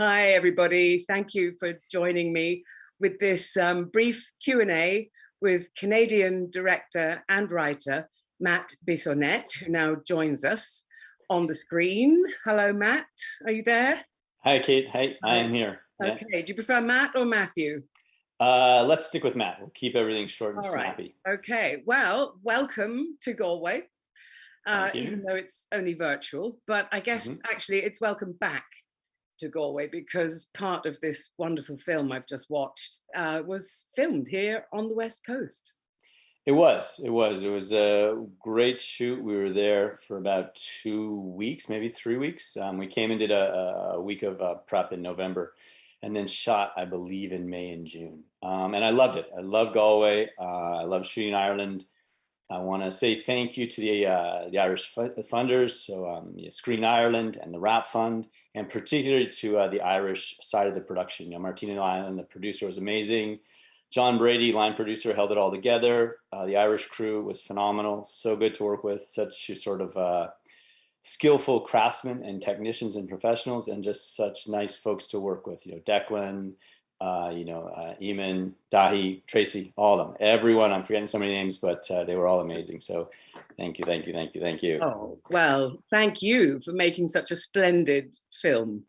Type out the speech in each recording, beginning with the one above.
Hi, everybody. Thank you for joining me with this brief Q&A with Canadian director and writer, Matt Bissonnette, who now joins us on the screen. Hello, Matt. Are you there? Hi, Kate. Hi, I am here. Okay. Yeah. Do you prefer Matt or Matthew? Let's stick with Matt. We'll keep everything short and snappy. Okay. Well, welcome to Galway. Even though it's only virtual, but I guess actually it's welcome back to Galway, because part of this wonderful film I've just watched was filmed here on the West Coast. It was a great shoot. We were there for about 2 weeks, maybe 3 weeks. We came and did a week of prep in November, and then shot, I believe, in May and June. And I loved it. I love Galway. I love shooting in Ireland. I want to say thank you to the Irish funders, so Screen Ireland and the Rap Fund, and particularly to the Irish side of the production. Martina Island, the producer, was amazing. John Brady, line producer, held it all together. The Irish crew was phenomenal. So good to work with. Such sort of skillful craftsmen and technicians and professionals, and just such nice folks to work with. Declan, Eamon, Dahi, Tracy, all of them, everyone. I'm forgetting so many names, but they were all amazing. So thank you. Oh, well, thank you for making such a splendid film.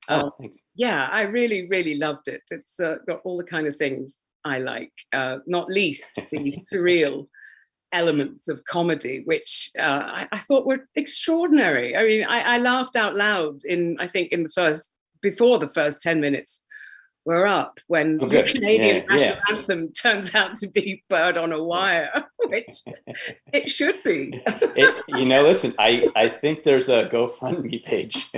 Thanks. Yeah, I really, really loved it. It's got all the kind of things I like, not least the surreal elements of comedy, which I thought were extraordinary. I mean, I laughed out loud before the first 10 minutes were up, when the Canadian national anthem turns out to be Bird on a Wire, which it should be. Listen, I think there's a GoFundMe page.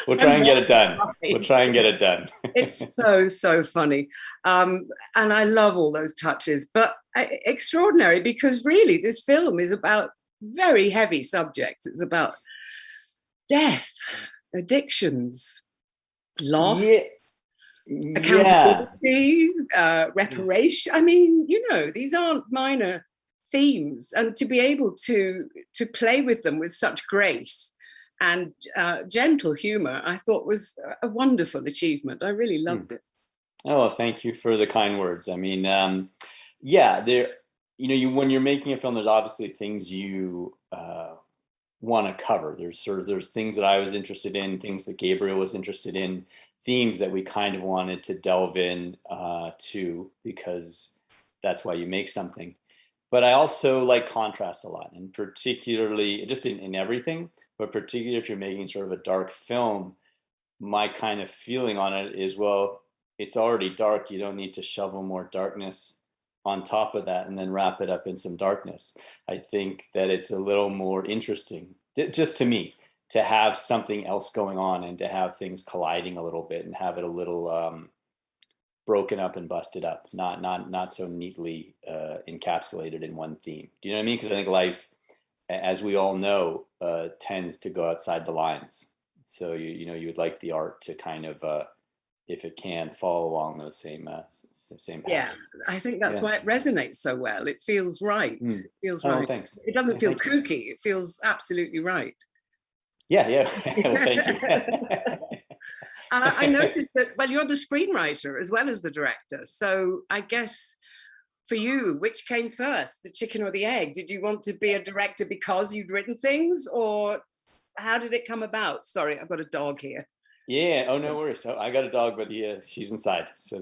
We'll try and get it done. It's so funny. And I love all those touches, but extraordinary, because really this film is about very heavy subjects. It's about death, addictions, loss, accountability, reparation. I mean, these aren't minor themes, and to be able to play with them with such grace and gentle humor, I thought was a wonderful achievement. I really loved it. Oh, thank you for the kind words. I mean, when you're making a film, there's obviously things you want to cover. There's things that I was interested in, things that Gabriel was interested in, themes that we kind of wanted to delve in to, because that's why you make something. But I also like contrast a lot, and particularly just in everything, but particularly if you're making sort of a dark film, my kind of feeling on it is, well, it's already dark. You don't need to shovel more darkness on top of that and then wrap it up in some darkness. I think that it's a little more interesting, just to me, to have something else going on and to have things colliding a little bit and have it a little broken up and busted up, not so neatly encapsulated in one theme. Do you know what I mean? Because I think life, as we all know, tends to go outside the lines. So you would like the art to kind of, if it can, follow along those same paths. Yeah, I think that's why it resonates so well. It feels right. It feels right. Thanks. It doesn't feel kooky. It feels absolutely right. Yeah. Well, thank you. I noticed that, well, you're the screenwriter as well as the director. So I guess for you, which came first, the chicken or the egg? Did you want to be a director because you'd written things, or how did it come about? Sorry, I've got a dog here. Yeah. Oh, no worries. So I got a dog, but she's inside, so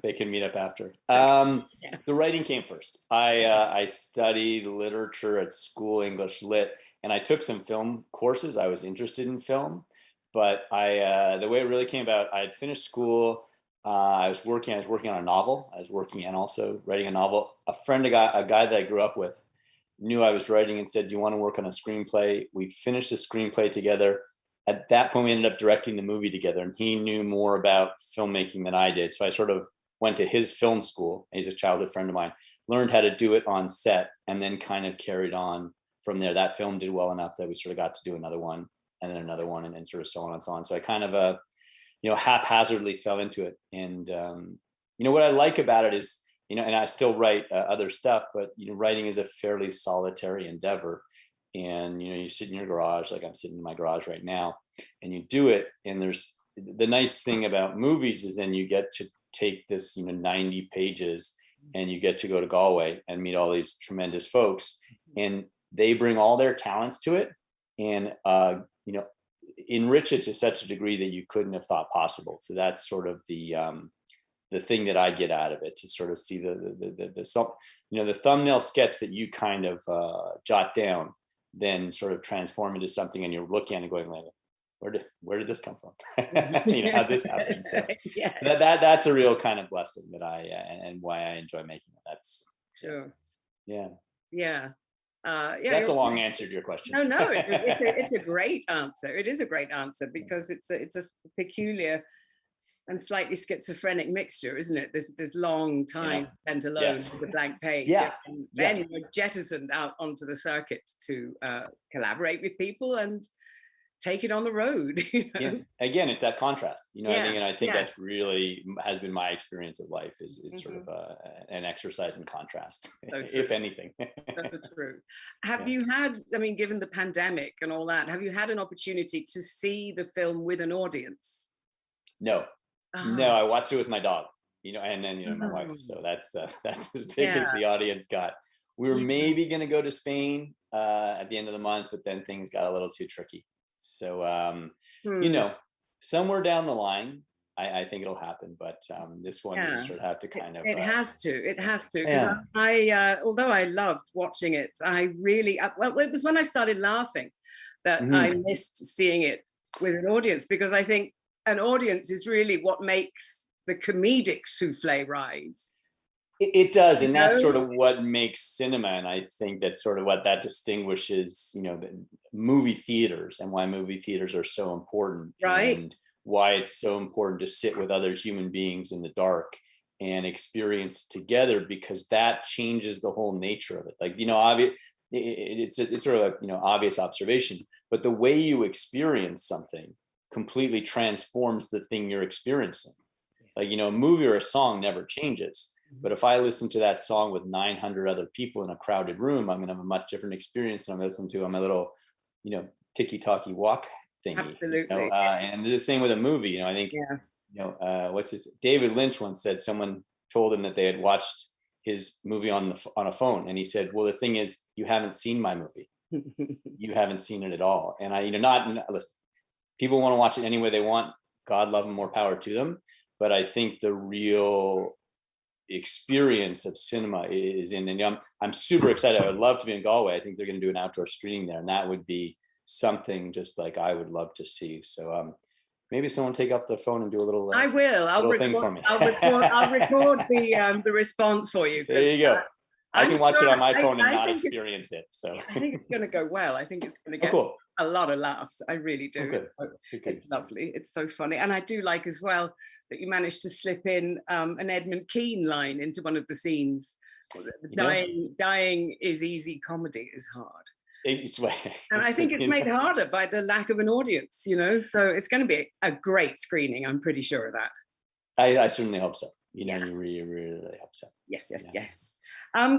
they can meet up after. The writing came first. I studied literature at school, English lit, and I took some film courses. I was interested in film, but the way it really came about, I had finished school. I was working on a novel. I was working and also writing a novel. A guy that I grew up with, knew I was writing and said, "Do you want to work on a screenplay?" We finished the screenplay together. At that point, we ended up directing the movie together, and he knew more about filmmaking than I did. So I sort of went to his film school. He's a childhood friend of mine, learned how to do it on set, and then kind of carried on from there. That film did well enough that we sort of got to do another one, and then another one, and sort of so on and so on. So I kind of, haphazardly fell into it. And, what I like about it is, and I still write other stuff, but, writing is a fairly solitary endeavor. And, you sit in your garage, like I'm sitting in my garage right now, and you do it, and the nice thing about movies is then you get to take this, 90 pages, and you get to go to Galway and meet all these tremendous folks, and they bring all their talents to it, and enrich it to such a degree that you couldn't have thought possible. So that's sort of the thing that I get out of it, to sort of see the thumbnail sketch that you kind of jot down, then sort of transform into something, and you're looking at it going like, where did this come from? How'd this happen? So, Yeah. so that's a real kind of blessing that and why I enjoy making it. That's Sure. yeah. Yeah. That's a long answer to your question. No, it's a great answer. It is a great answer, because it's a peculiar and slightly schizophrenic mixture, isn't it? This long time spent alone with a blank page. Yeah. And then you're jettisoned out onto the circuit to collaborate with people and take it on the road. Yeah. Again, it's that contrast, I think that's really has been my experience of life, is sort of an exercise in contrast, if anything. So true. Have you had, given the pandemic and all that, have you had an opportunity to see the film with an audience? No. No, I watched it with my dog, and then my wife. So that's as big as the audience got. We were maybe going to go to Spain at the end of the month, but then things got a little too tricky. So somewhere down the line, I think it'll happen. But this one, you sort of have to kind of. It has to. Because I although I loved watching it, I really it was when I started laughing that I missed seeing it with an audience, because I think an audience is really what makes the comedic souffle rise. It does, and that's sort of what makes cinema, and I think that's sort of what that distinguishes, the movie theaters, and why movie theaters are so important, right? And why it's so important to sit with other human beings in the dark and experience together, because that changes the whole nature of it. Like, it's sort of a obvious observation, but the way you experience something completely transforms the thing you're experiencing. Like, a movie or a song never changes, but if I listen to that song with 900 other people in a crowded room, I'm going to have a much different experience than I'm listening to on my little, ticky-tacky walk thingy. Absolutely. And the same with a movie. I think, David Lynch once said someone told him that they had watched his movie on a phone, and he said, well, the thing is, you haven't seen my movie. You haven't seen it at all. And listen, people want to watch it any way they want. God love them, more power to them. But I think the real experience of cinema is in, and I'm super excited. I would love to be in Galway. I think they're going to do an outdoor screening there, and that would be something just like I would love to see. So maybe someone take up the phone and do a little. I will. I'll record, thing for me. I'll record the response for you. There you go. I can watch it on my phone and not experience it. So I think it's going to go well. I think it's going to get a lot of laughs. I really do. Good. It's lovely. It's so funny. And I do like as well that you managed to slip in an Edmund Kean line into one of the scenes. Dying is easy, comedy is hard. And I think it's made harder by the lack of an audience, so it's going to be a great screening. I'm pretty sure of that. I certainly hope so. You really hope so. Yes.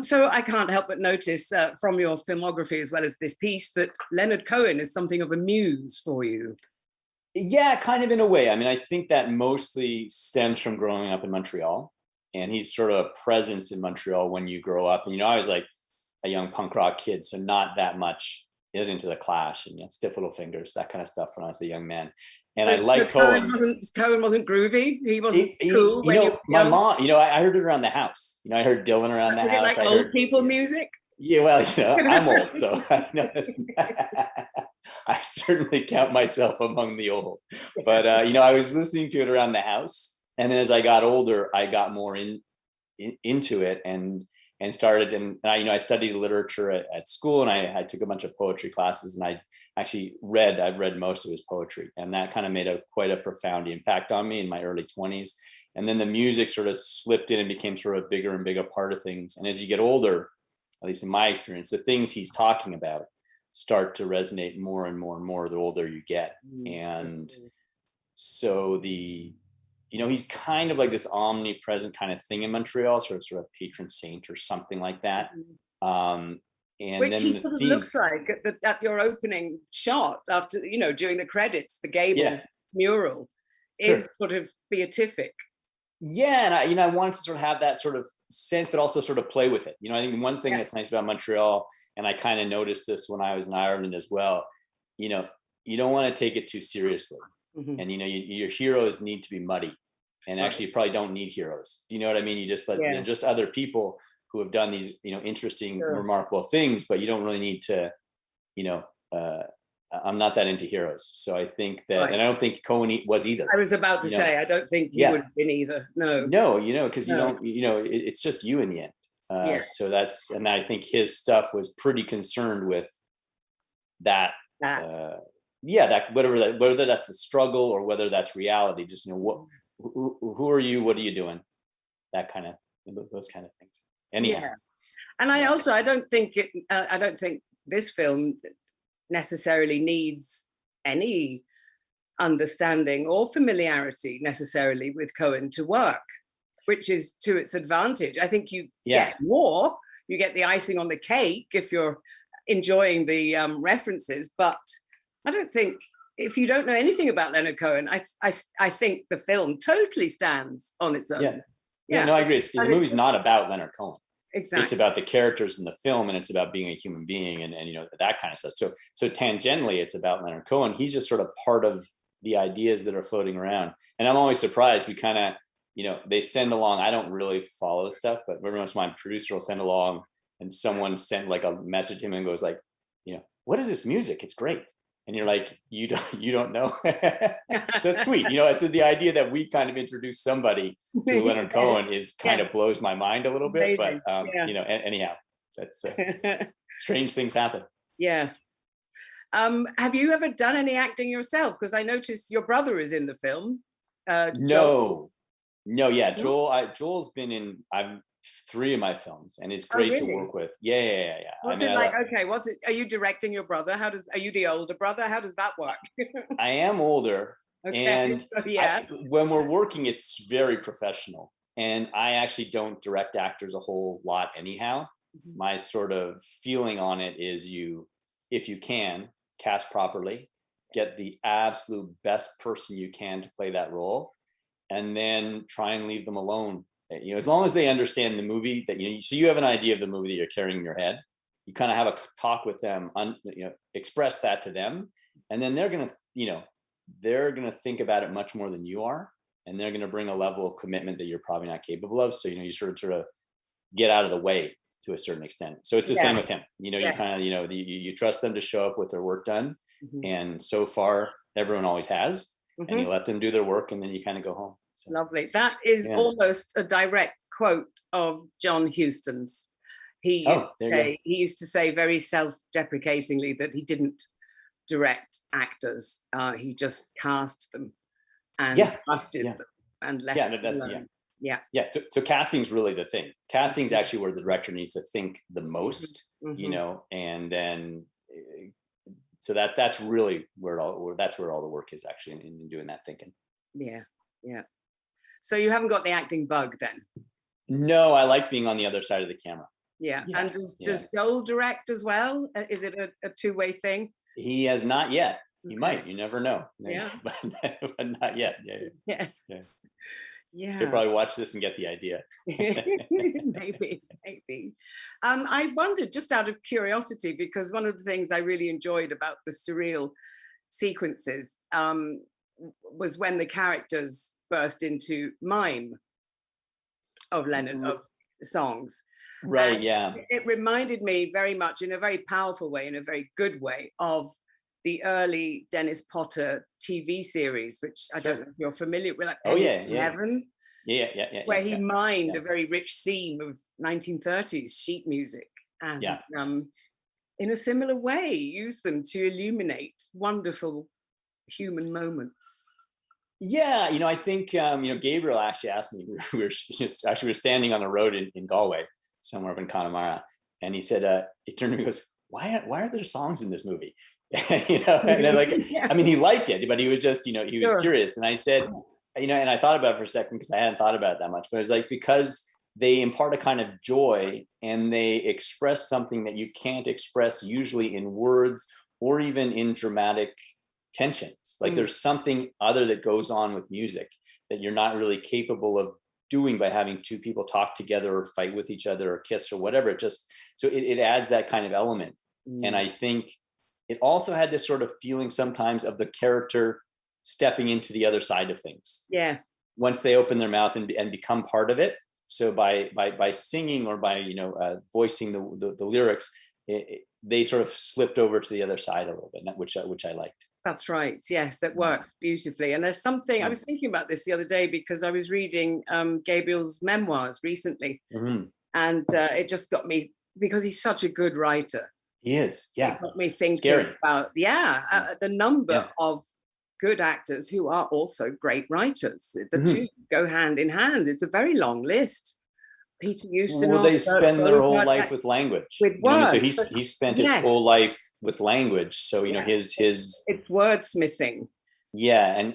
So I can't help but notice from your filmography as well as this piece that Leonard Cohen is something of a muse for you. Yeah, kind of in a way. I think that mostly stems from growing up in Montreal, and he's sort of a presence in Montreal when you grow up. And I was like a young punk rock kid, so not that much. He was into the Clash and Stiff Little Fingers, that kind of stuff when I was a young man. And I like Cohen. Cohen wasn't groovy. He wasn't cool. My mom. I heard it around the house. I heard Dylan around the house. Like old people music. Yeah, well, I'm old, so I certainly count myself among the old. But I was listening to it around the house, and then as I got older, I got more into it and started. And I studied literature at school, and I took a bunch of poetry classes, and I actually I've read most of his poetry, and that kind of made quite a profound impact on me in my early 20s. And then the music sort of slipped in and became sort of a bigger and bigger part of things. And as you get older, at least in my experience, the things he's talking about start to resonate more and more and more the older you get. And so he's kind of like this omnipresent kind of thing in Montreal, sort of patron saint or something like that. Which then he sort of looks like at your opening shot after, during the credits, the Gable mural. is sort of beatific. Yeah, and I wanted to sort of have that sort of sense, but also sort of play with it. I think one thing that's nice about Montreal, and I kind of noticed this when I was in Ireland as well, you don't want to take it too seriously. And your heroes need to be muddy, and actually you probably don't need heroes. Do you know what I mean? You just let they're just other people who have done these interesting, remarkable things, but you don't really need to, I'm not that into heroes. So I think that, and I don't think Cohen was either. I was about to say, I don't think he would have been either. No, because you don't, it's just you in the end. So that's, and I think his stuff was pretty concerned with that. That whether that's a struggle or whether that's reality, just, who are you? What are you doing? That kind of, those kind of things. Anyhow. Yeah. And I don't think this film necessarily needs any understanding or familiarity necessarily with Cohen to work, which is to its advantage. I think you get more, you get the icing on the cake if you're enjoying the references, but I don't think, if you don't know anything about Leonard Cohen, I think the film totally stands on its own. No, I agree. The movie's not about Leonard Cohen. Exactly. It's about the characters in the film, and it's about being a human being, and that kind of stuff. So tangentially, it's about Leonard Cohen. He's just sort of part of the ideas that are floating around. And I'm always surprised. We kind of, they send along. I don't really follow stuff, but every once in a while, my producer will send along, and someone sent like a message to him and goes like, what is this music? It's great. And you're like, you don't know. That's sweet. It's the idea that we kind of introduce somebody to Leonard Cohen is kind of blows my mind a little bit. But, anyhow, that's strange things happen. Yeah. Have you ever done any acting yourself? Because I noticed your brother is in the film. No. Joel's been in 3 of my films, and it's great to work with. Yeah. What's it like? Okay, are you directing your brother? Are you the older brother? How does that work? I am older. Okay. And when we're working, it's very professional. And I actually don't direct actors a whole lot anyhow. My sort of feeling on it is if you can, cast properly, get the absolute best person you can to play that role, and then try and leave them alone. As long as they understand the movie that so you have an idea of the movie that you're carrying in your head, you kind of have a talk with them, express that to them, and then they're gonna think about it much more than you are, and they're gonna bring a level of commitment that you're probably not capable of. So you sort of get out of the way to a certain extent. So it's the same with him. You kind of you trust them to show up with their work done, and so far everyone always has, and you let them do their work, and then you kind of go home. So, lovely. That is almost a direct quote of John Huston's. He used to say very self-deprecatingly that he didn't direct actors. He just cast them and trusted them and left them alone. So casting's really the thing. Casting's actually where the director needs to think the most, and then so that's really where all the work is actually in doing that thinking. Yeah. So you haven't got the acting bug then? No, I like being on the other side of the camera. Yeah. And does Joel direct as well? Is it a two-way thing? He has not yet. He might. You never know. Yeah. but not yet. Yes. Yeah. He'll probably watch this and get the idea. Maybe. I wondered, just out of curiosity, because one of the things I really enjoyed about the surreal sequences was when the characters burst into mime of Leonard, of songs. Right, and it reminded me very much, in a very powerful way, in a very good way, of the early Dennis Potter TV series, which I don't know if you're familiar with, like Heaven. Where he mined a very rich scene of 1930s sheet music, and in a similar way used them to illuminate wonderful human moments. I think Gabriel actually asked me. We were standing on the road in Galway, somewhere up in Connemara, and he said, he turned to me and goes, "Why are there songs in this movie?" And I mean, he liked it, but he was just, he was curious. And I said, and I thought about it for a second because I hadn't thought about it that much, but it was like, because they impart a kind of joy, and they express something that you can't express usually in words or even in dramatic tensions. Like there's something other that goes on with music that you're not really capable of doing by having two people talk together or fight with each other or kiss or whatever. It adds that kind of element. And I think it also had this sort of feeling sometimes of the character stepping into the other side of things. Yeah. Once they open their mouth and become part of it. So by singing or by, voicing the lyrics, they sort of slipped over to the other side a little bit, which I liked. That's right. Yes, that works beautifully. And there's something, I was thinking about this the other day because I was reading Gabriel's memoirs recently. And it just got me, because he's such a good writer. He is, yeah. It got me thinking about, the number of good actors who are also great writers. The two go hand in hand. It's a very long list. Peter Ustinov. Well, they spend their whole life with language. With words. So he spent his whole life with language. So his it's wordsmithing. Yeah, and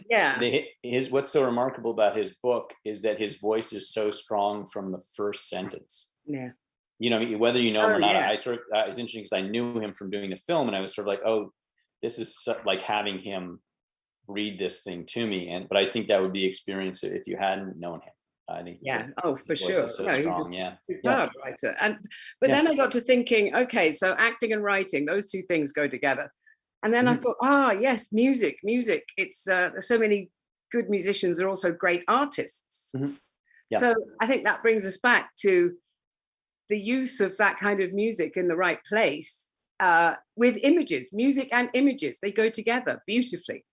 his what's so remarkable about his book is that his voice is so strong from the first sentence. Yeah. Whether you know him or not, I sort of it's interesting because I knew him from doing the film, and I was sort of like, oh, this is like having him read this thing to me. But I think that would be experience if you hadn't known him. I think for sure. So strong, superb writer. But then I got to thinking, okay, so acting and writing, those two things go together. And then I thought, yes, music. It's there's so many good musicians are also great artists. So I think that brings us back to the use of that kind of music in the right place with images. Music and images, they go together beautifully.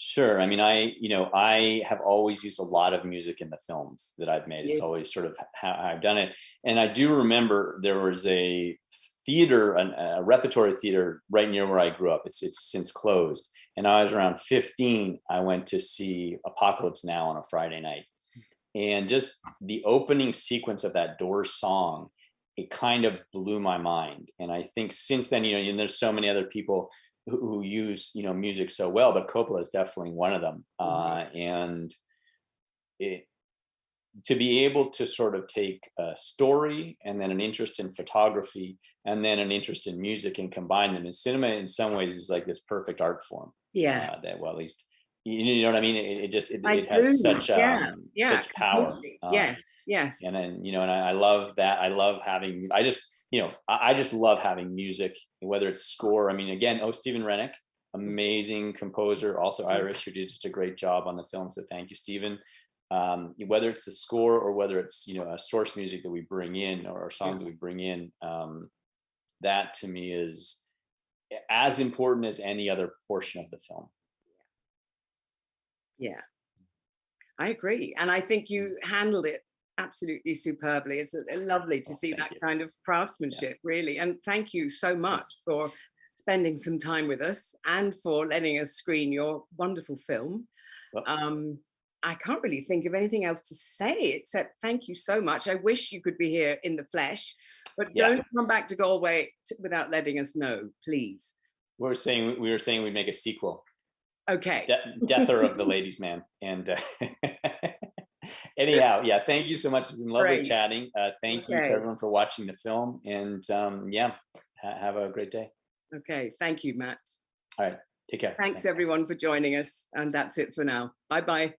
Sure. I mean, I have always used a lot of music in the films that I've made. It's always sort of how I've done it. And I do remember there was a theater, a repertory theater right near where I grew up. It's since closed. And I was around 15. I went to see Apocalypse Now on a Friday night. And just the opening sequence of that Doors song, it kind of blew my mind. And I think since then, and there's so many other people who use music so well, but Coppola is definitely one of them. And to be able to sort of take a story and then an interest in photography and then an interest in music and combine them in cinema, in some ways is like this perfect art form. That, well, at least you know what I mean. It has such such power. Yes. And then and I love that. I love having. I just love having music, whether it's score. I mean, again, Stephen Rennick, amazing composer, also Irish, who did just a great job on the film. So thank you, Stephen. Whether it's the score or whether it's a source music that we bring in or songs that we bring in, that to me is as important as any other portion of the film. Yeah, I agree, and I think you handled it absolutely superbly. It's lovely to see that kind of craftsmanship, really. And thank you so much for spending some time with us and for letting us screen your wonderful film. I can't really think of anything else to say except thank you so much. I wish you could be here in the flesh, but don't come back to Galway without letting us know, please. We were saying we'd make a sequel. Okay. Deather of the Ladies' Man. And anyhow, thank you so much. It's been lovely chatting. Thank you to everyone for watching the film. And have a great day. Okay. Thank you, Matt. All right. Take care. Thanks everyone for joining us. And that's it for now. Bye-bye.